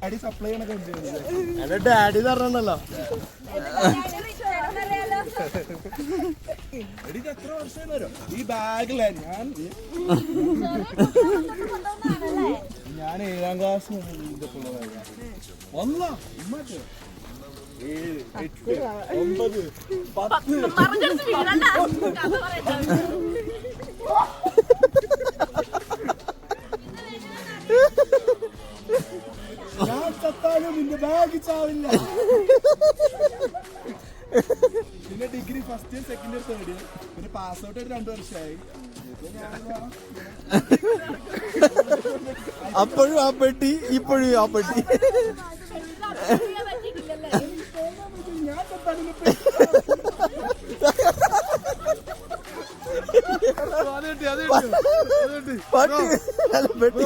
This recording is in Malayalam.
ഡാഡി സപ്ലൈ ചെയ്യണൊക്കെ എന്റെ ഡാഡി പറഞ്ഞല്ലോ. എത്ര വർഷം വരും ഈ ബാഗിലെ ഞാൻ 7ാം ക്ലാസ് ഇതൊക്കെ ഉള്ള ബാഗാണ്. 1 7 8 9 ഞാൻ ചത്താലും നിന്റെ ബാഗ് ചാവില്ല. പിന്നെ degree first year second year third year പിന്നെ പാസ് ഔട്ട് ആയിട്ട് 2 വർഷമായി. അപ്പോഴും ആ പെട്ടി ഇപ്പോഴും ആ പെട്ടി. ഞാൻ ചത്താലും പെട്ടി